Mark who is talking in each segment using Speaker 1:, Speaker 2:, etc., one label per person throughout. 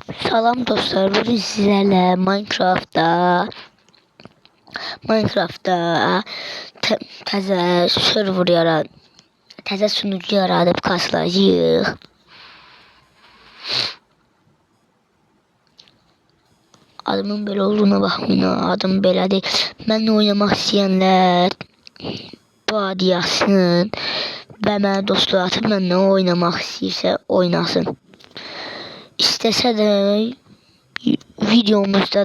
Speaker 1: Salam dostlar, bugün sizlerle Minecraft'ta təzə server təzə sunucu yaradıb kasılacağıq. Adımın belə olduğuna baxmayın, adım belədir. Mənlə oynamaq istəyənlər bu adı yazsın və mənə dostluq atıb mənlə oynamaq istəyirsə oynasın. İstəsə də videomuzda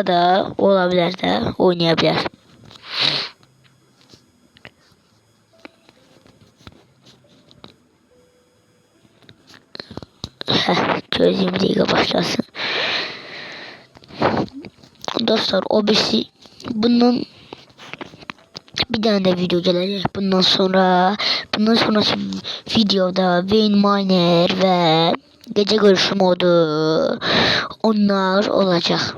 Speaker 1: da ola bilər də oynaya bilər. Gözleyeyim bir dəqiqə başlasın. Dostlar, o birisi bundan bir tane de video gelecek. Bundan sonraki videoda Wayne Miner ve gece görüşü modu onlar olacak.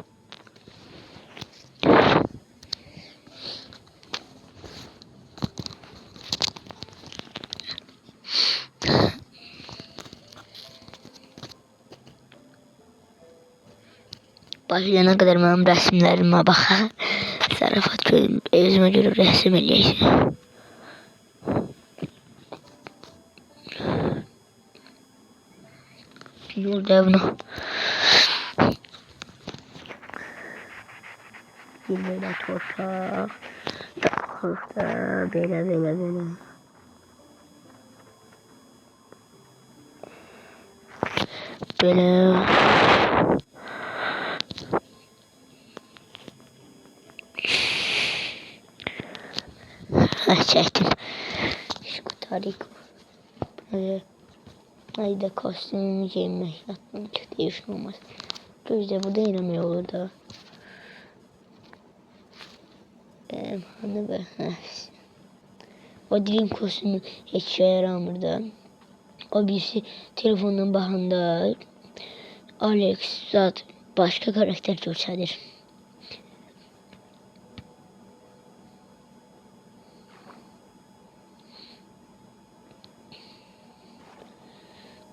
Speaker 1: Başlayana kadar benim resimlerime bakar. Zarafat özüme göre resim eləyəcəm. Yol devno. Böyle torpaq. Daxılda belə. Belə. Çektim. Şu tarih. Hayda kostümümü giyinmek yaptım. Çok değişik olmaz. Gözde bu da inanmıyor olur da. Hani be. O dilin kostümü hiç şey yaramır da. O birisi telefonun bahanda Alex zat başka karakter göstərir.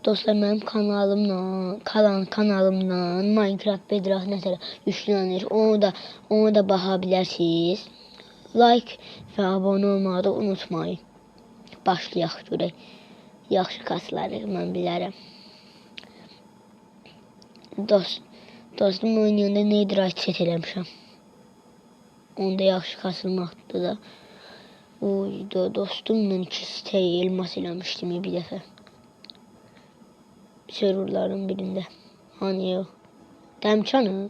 Speaker 1: Dostlar, benim kanalımdan Minecraft Bedrock mesela yüklənir. Onu da bakabilirsiniz. Like ve abone olmayı da unutmayın. Başlayaq görək. Yaxşı kaslarıq, mən bilərəm. Dostum oynayanda netherite set eləmişəm. Onda yaxşı kasılmaqdır da. Dostumla 2 sitə elmas eləmişdim bir dəfə. Serverların birində. Hani yox. Dəmçanı.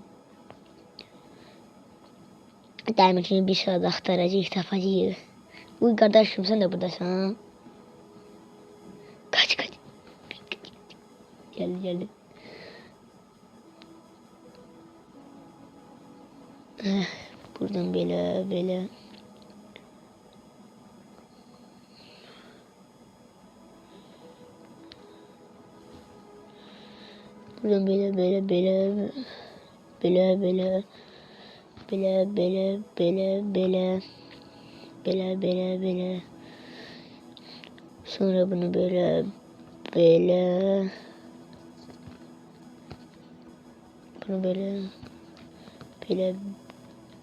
Speaker 1: Dəmçini bir sırada axtaracaq, tapacaq. Uy qardaşım, sən də buradasan. Kaç. Geldi. Buradan belə. Buradan belə. Sonra bunu böyle. Bunu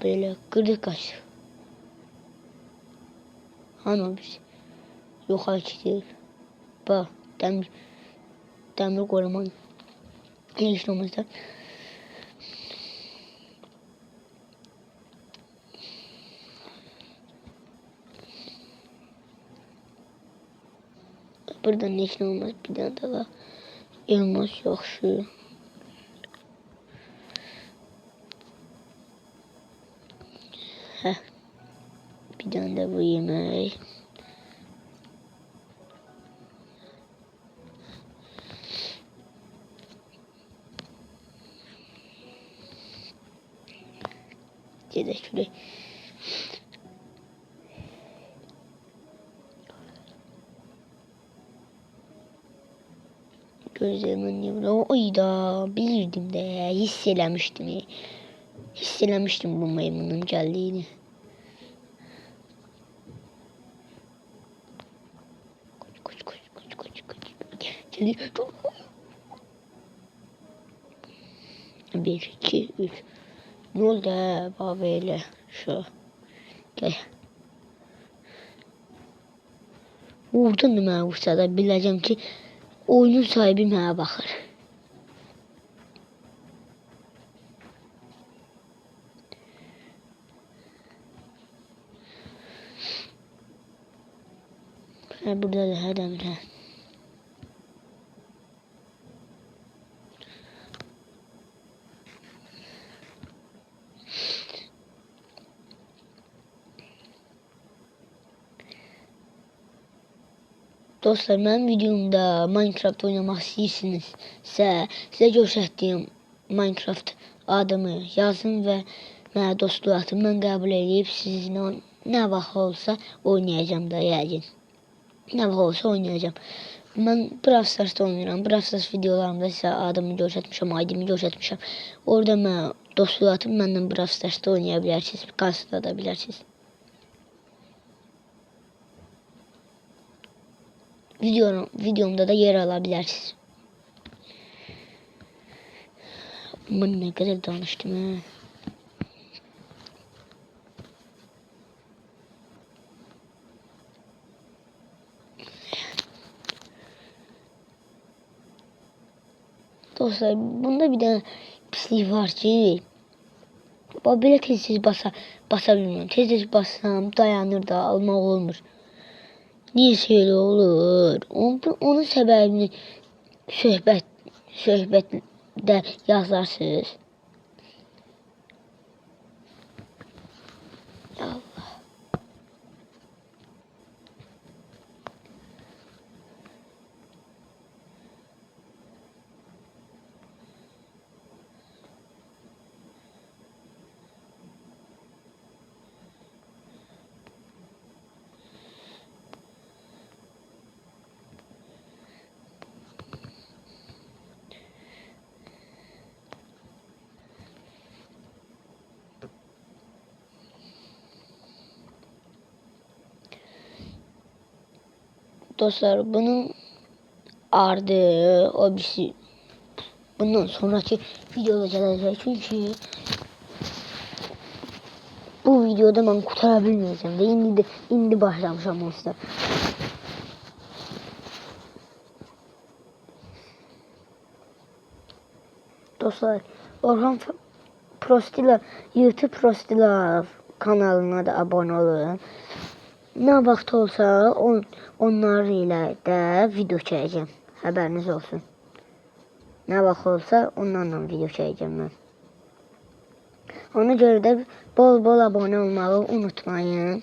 Speaker 1: böyle kırdık kaç. Hani o bir yok açtı. Bak demir koruman gelişmemizde. Buradan ne için olmaz bir tane daha elmas yok şu. Bir tane de bu yemek. Gede şuraya. Gözlerimin yanına. Oyda bilirdim de hisselemiştim bu maymunun geldiğini. Koç. Geliyor. Bir, iki, üç. Ne oldu ha böyle şu. Gel. Vurdun mu mən vursa da biləcəm ki oyunun sahibi mənə baxır. Burada da hər dəmir. Dostlar, mənim videomda Minecraft oynamaq istəyirsinizsə, sizə göstərdiyim Minecraft adımı yazın və mənə dostluq atın. Mən qəbul edib sizinlə nə vaxt olsa oynayacağım da yəqin. Nə vaxt olsa oynayacağım. Mən Brawl Stars'da oynayıram. Brawl Stars videolarımda sizə adımı göstərmişəm, ID'mi göstərmişəm. Orada mənə dostluq atın, məndən Brawl Stars'da oynaya bilərsiniz, kasada da bilərsiniz. Videomda da yer alabilirsiniz. Ben ne kadar danıştım ha. Dostlar, bunda bir de pislik var ki böyle tez basa bilmiyorum. Tez bassam dayanır da almak olmur. Niye şöyle olur? Onun sebebini söhbətdə yazarsınız. Allah. Dostlar, bunun ardı o bir şey. Bundan sonraki videoda gelecek çünkü bu videoda ben kurtarabilmeyeceğim de indi başlamışam dostlar. Dostlar, Orhan Prostila, YouTube Prostila kanalına da abone olun. Ne vaxt olsa onlar ilə də video çəkəcəm. Haberiniz olsun. Ne vaxt olsa onlarla video çəkəcəm mən. Ona görə də bol abone olmağı unutmayın.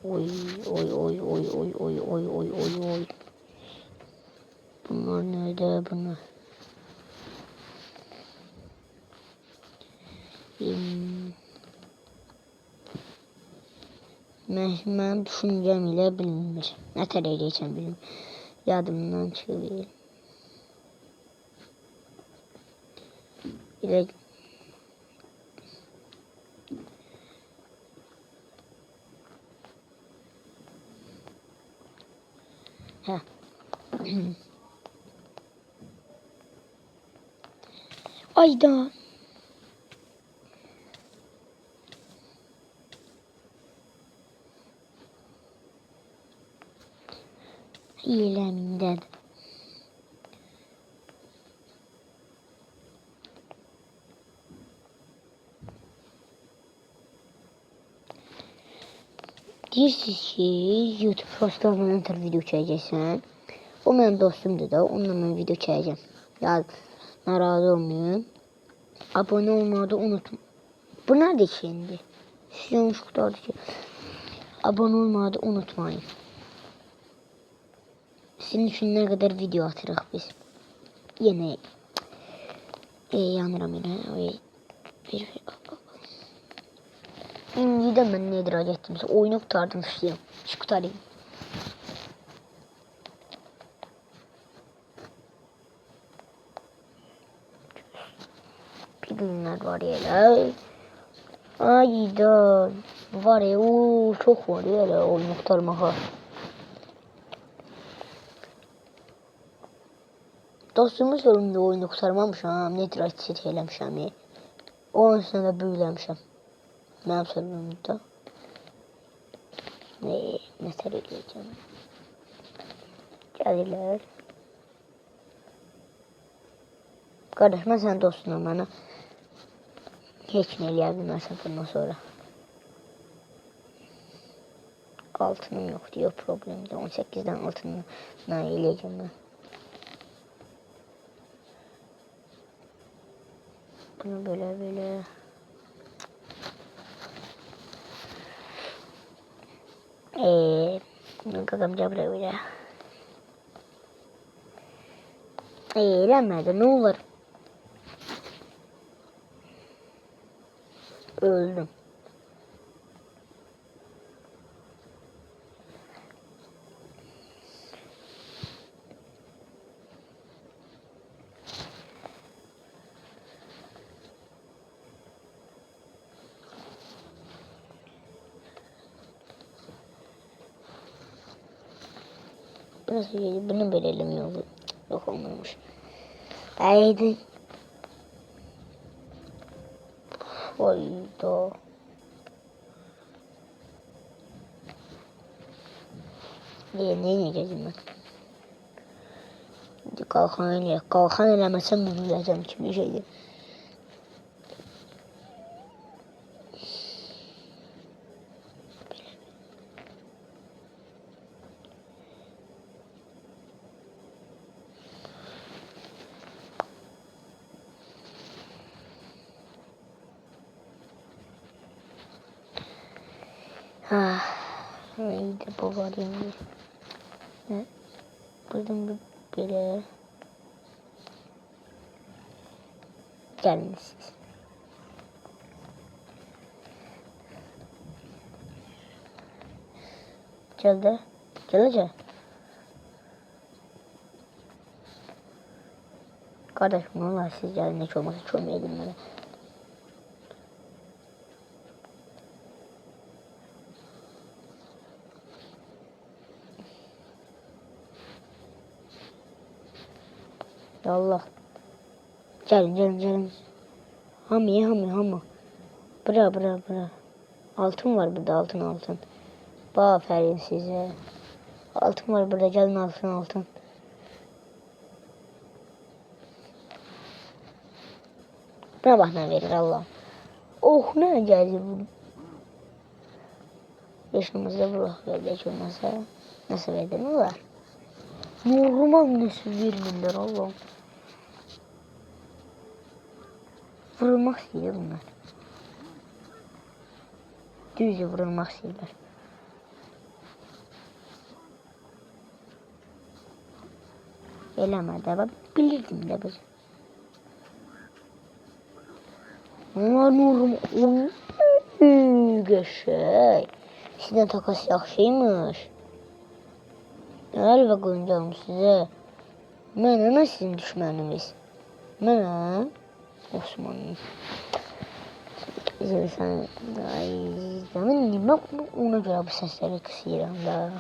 Speaker 1: Oy. Bunlar nerede bunlar? Mən düşüncəm ilə bilinmir. Nə tər eləyəcəm bilmir. Yadımdan çıxır. Elə hə. Ayda. İyiləmdən. Deyirsiniz ki, YouTube postlarından ötürü video çəkəcəksən. O mənim dostumdur da, onunla mən video çəkəcəm. Ya, narazı olmayın. Abone olmağı da unutmayın. Bu nədir ki indi? Sizin uşaqlardır ki, abone olmağı da unutmayın. Sizin üçün nə qədər video atırıq biz. Yenə yanıram yenə. İndi də mən nə idrak etdimsə, oyunu qutardım istəyəm. Qutarayım. Bilginler var ya. Ayda var ya, çok var ya oyunu qutarmağa. Dostumun sorumlu oyunu qurtarmamışam. Nedir açık eləmişəm. Onun üstüne də büyüləmişəm. Mənim sorumlumda. Məsələ eləyəcəm. Gəlirlər. Qardaş, mən sənin dostunam, mənə heç nə eləyə bilməsən bundan sonra. Altınım yoxdur, yox problemdir. 18'den altını eləyəcəm mən. Bunu böyle. Qaqamca böyle. Eləmədi, nə olur? Öldüm. Nasıl geliyor? Bunu böyle elemiyor bu. Yok olmamış. Haydi. Hayda. Neye geldim ben? Kalkan öyle. Kalkan elemesem bunu bileceğim ki bir şeydi. Neydi bu var şimdi? Ne? Buradan böyle gelmişsiniz. Geldi. Gelecek. Kardeşim valla siz gelin hiç olmazsa çömeyelim bana. Ya Allah. Gelin. Hamı. Bıra. Altın var burada altın. Aferin size. Altın var burada gelin altın. Buna bak ne verir Allah. Oh ne geldi bu. Yaşımızda bırakıyor hiç olmazsa. Nasıl verdi mi var? Normal nasıl vermirler Allah'ım. Vurulmak istiyor bunlar. Düzce vurulmak istiyorlar. Eləmədi ama bilirdim de biz. Nurum. Geçey. Sizden takas yaxşıymış. Əlvə qoyuncalım size. Mənə sizin düşmənimiz. Mənə Osmanlı. Sen ben ona göre bu sesleri kısıyorum da.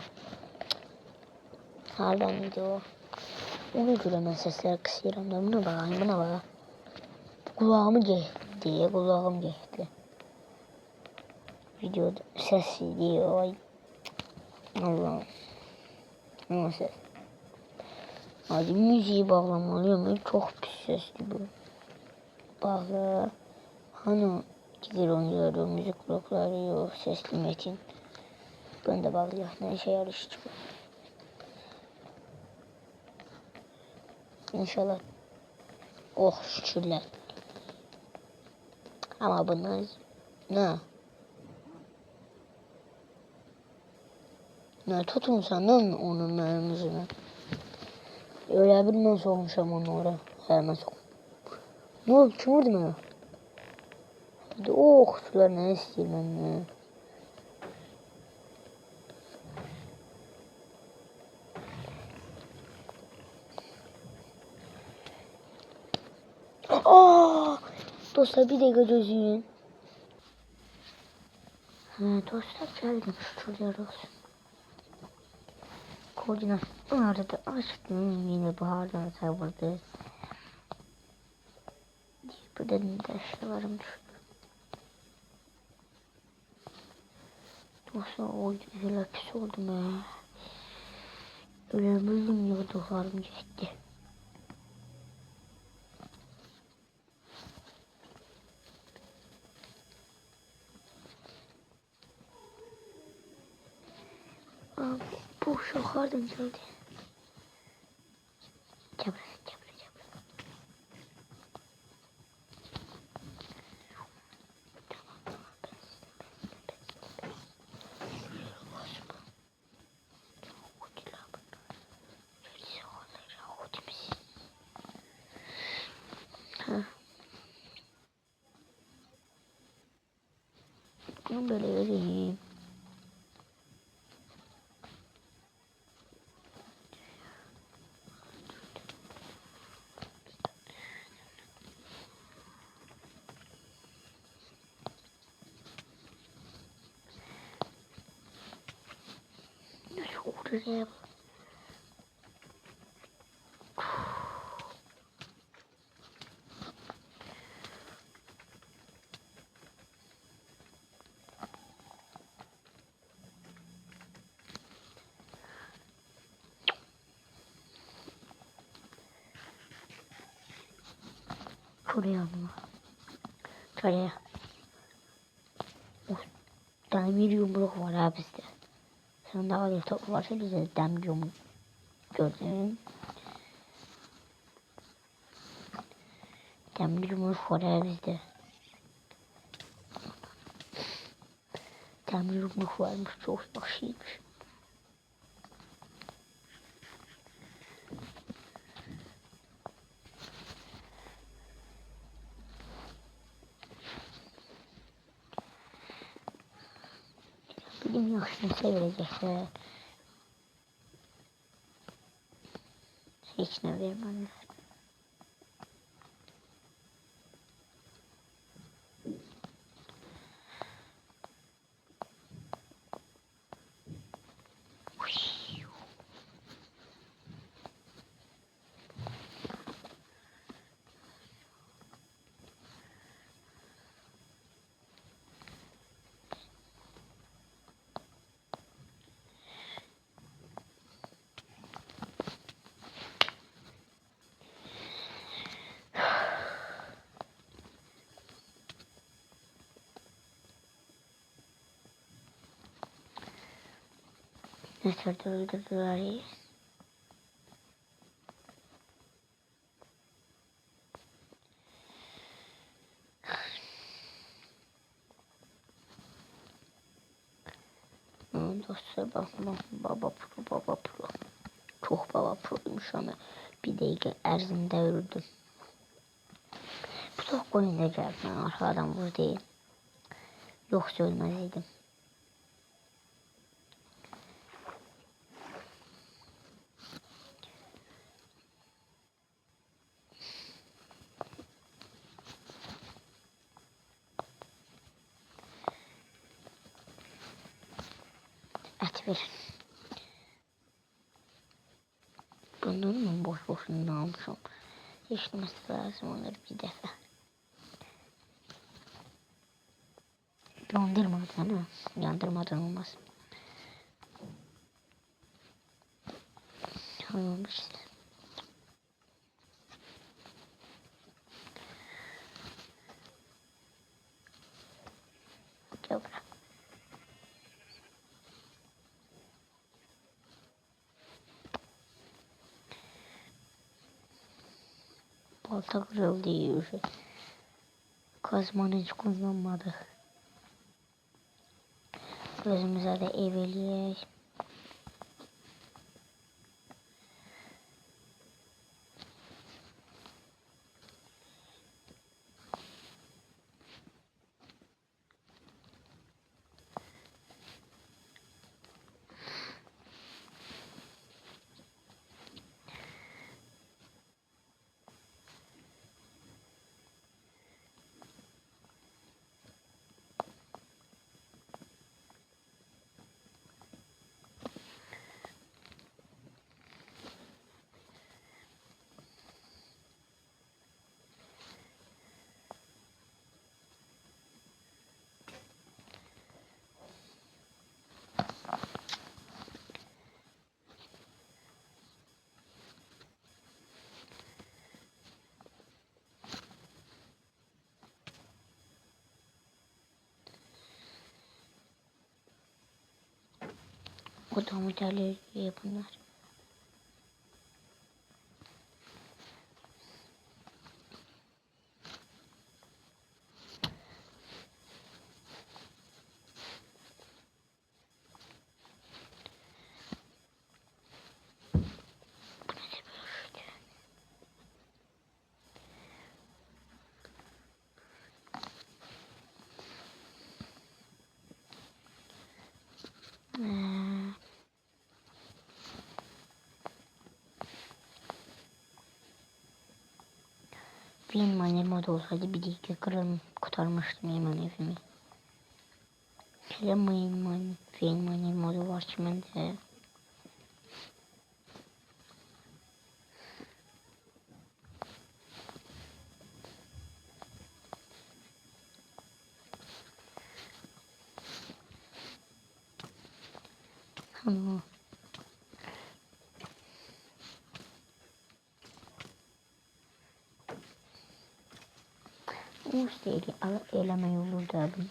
Speaker 1: Harbiden video. Ona göre ben sesleri kısıyorum da. Buna bak. Kulağımı geçti. Kulağım geçti. Videoda ses diyor. Ay. Allah'ım. Ama ses. Hadi müziği bağlamalıyım. Çok pis sesli bu. Bağla. Hani gider oynuyorum. Müzik blokları yok. Sesli metin. Ben de bağlıyor. Ne işe yarış çıkıyor. İnşallah. Oh şükürler. Ama bunlar ne? Ne tutun senden onun benim yüzüme. Öyle bir nasıl olmuşam onu oraya. Hemen sok. Ne oldu? Kim vurdu bana? Hadi oh sular ne isteyeyim ben ne? Dostlar bir dakika gözüyün. Dostlar geldim şükürler olsun. koordinatları da açtım. Yine bahardan savurdu. Burada ne taşlar varmış. Dostlar oydu helakis oldum ya. Ölemezdim ya dostlarım gitti. Abi bu şokardan geldi. Cabra. Bunu böyle vereyim. Oraya bak. Şuraya mı? Şuraya. Oh, demir yumruk var abi bizde. Sen daha bir top varsa bize demir yumruk gördün. Demir yumruk var abi bizde. Demir yumruk varmış, çok yakışıymış. Benim yakışını sevilecekler. Hiç ne vermem. Ne sırada öldürdüler ya. Dostlar bakma baba pro. Çok baba proymuş ama bir dakika ərzində öldüm. Bu çok oyunda geldi. Ben arkadan vurdayım. Yoksa ölmezdim. Et verin. Bunları mı boşuna almışım? Yaşaması lazım onları bir defa. Yandırmadan ha. Yandırmadan olmaz. Olmuş. Gel bırak. Balta kırıldı yiyor. Kazmanı hiç kullanmadık. Gözümüze de evliyek. O da modelleri bunlar. Benim annem modu olsaydı bir iki kırılım kurtarmıştım hemen evimi. Hele benim annem modu var ki bende. Ama Müşteri eleme yolu da bunu.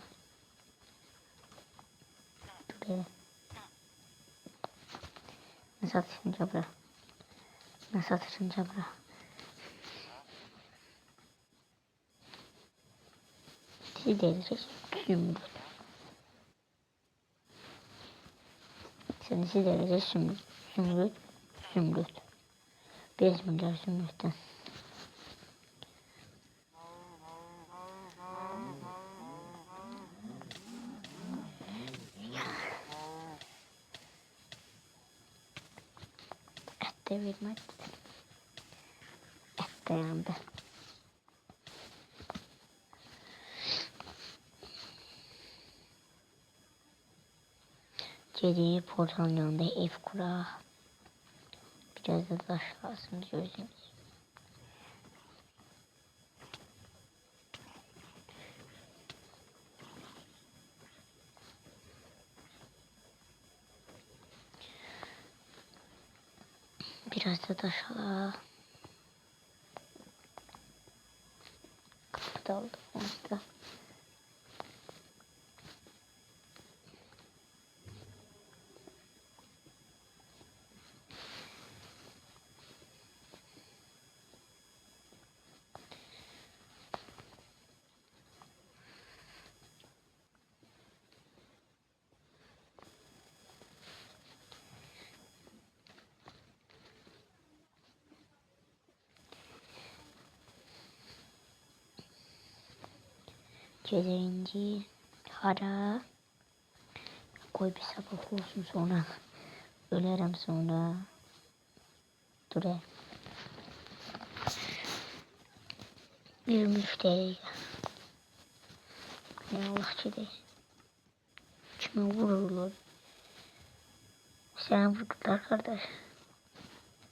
Speaker 1: Böyle. Nasıl atışınca bırak. Nasıl atışınca bırak. Siz deliriz. Zümrüt. Siz deliriz. Zümrüt. Zümrüt. Zümrüt. 5 milyar zümrütten. Et de vermek. Et de yandı. Geriye portalın yanında ev kura. Biraz da taş lazım diyorsunuz. Biraz da taş ala. Kapıda aldım onu da. Gelinci hara koy bir sabah olsun sonra ölerim sonra dure bir müşteri ne Allah çede kime vururlar sen vurdular kardeş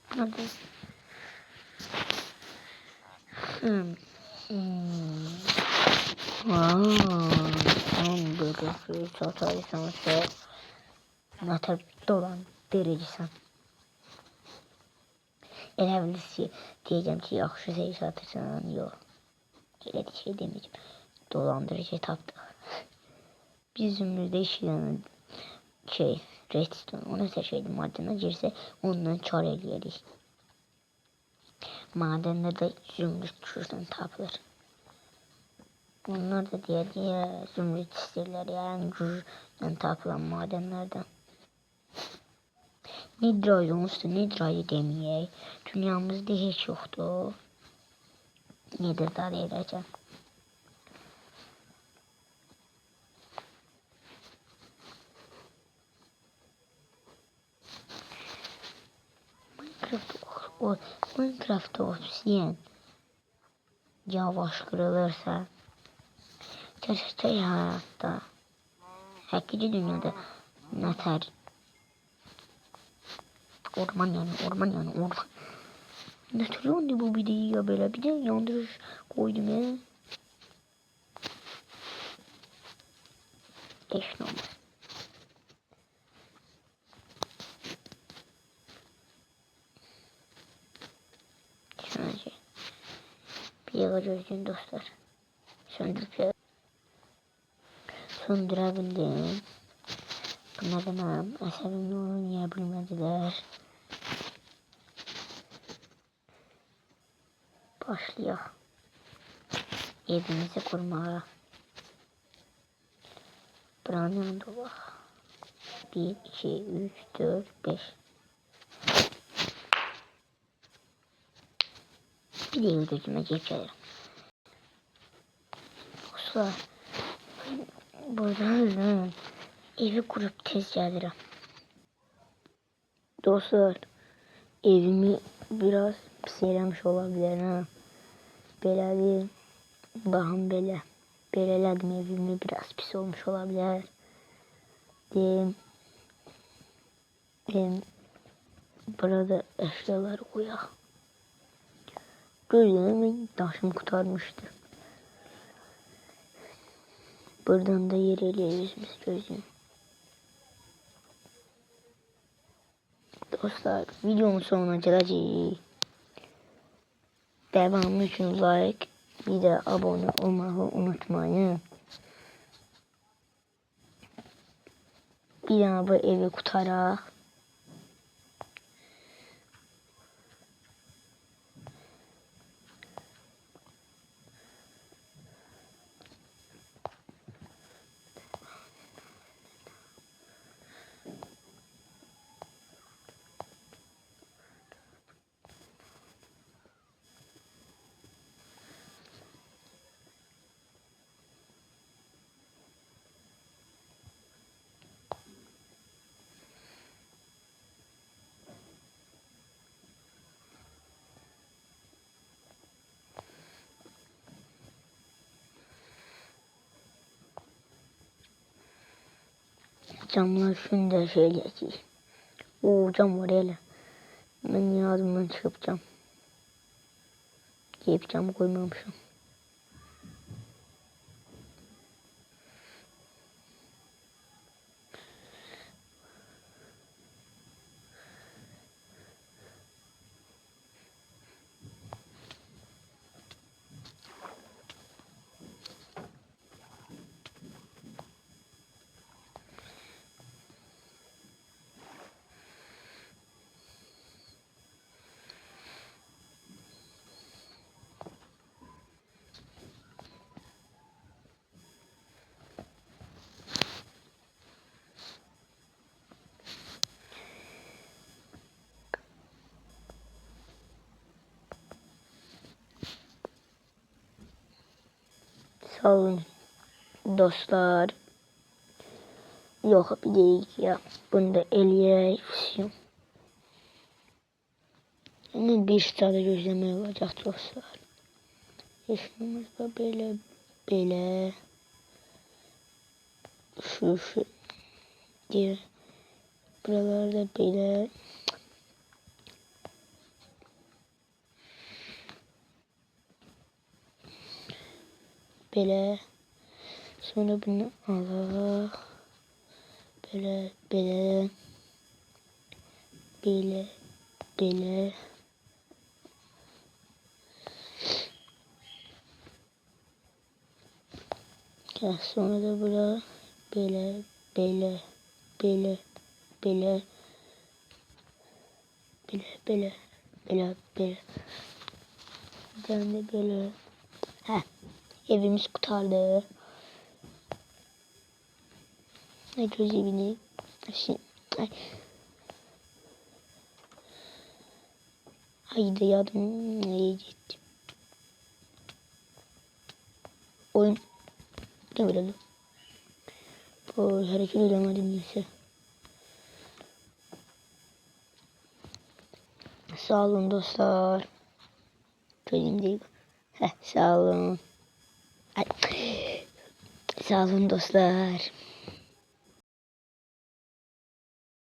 Speaker 1: hadi sen böyle bir sataysan sen ne tabi dolandırıcısan elə bilirsin diyeceğim ki yaxşı şey satırsan yok elə bir şey demeyeceğim dolandırıcı tapdıq biz zümrüdə işləyən redstone ona seçeydi madene girsə ondan kar eləyərik madende de zümrüt şuradan tapılır onlar da diye zümrüt isterler yani gücden tapılan madenlerden Nidra'yı olmuştu Nidra'yı demeyək dünyamızda hiç yoktu nedir daha deyiləcəm Minecraft'ta obsidian yavaş kırılırsa gerçekten hayatta hakiki dünyada neter orman ne türlü bu videoya böyle bir de yandırış koydum ya eş olmaz şöyle bir yere gözün dostlar söndürabildim Bakmadan əsəbimlə oynaya bilmədilər. Başlayaq evimizi kurmağa. Buranın yanında bak. 1, 2, 3, 4, 5. Bir de gözüme geçerim. Dostlar, buradan evi kurup tez gəlirəm. Dostlar, evimi biraz pis eləmiş olabilir ha. Belədir. Baxın belə. Belə elədim, evimi biraz pis olmuş olabilir. Burada eşyaları koyaq. Gözlerim daşım kurtarmıştı. Buradan da yer eləyəcəyimiz gözləyim. Dostlar, videonun sonuna gələcəyik. Devamı için like, bir de abone olmayı unutmayın. Bir daha bu evi kurtaraq. Camlar şunu da şey eləyəcəyik. Cam var elə. Mən yadımdan çıxıb cam. Deyib cam koymamışım. Sağ olun dostlar. Yok bir değil ya. Bunu da eləyək. Yani bir saat gözləmək olacaq dostlar. Yaşımız da belə. Şu diye. Buralarda belə. Belə. Sonra bunu alaq. Belə. Ya sonra da bura belə. Bir tane de böyle. Evimiz kurtardı. Ne göz evini. Haydi yardım nereye gitti? Oyun ne böyle? Bu hareket edemedim neyse. Sağ olun dostlar. Köyüm değil. Sağ olun. Sağ olun dostlar.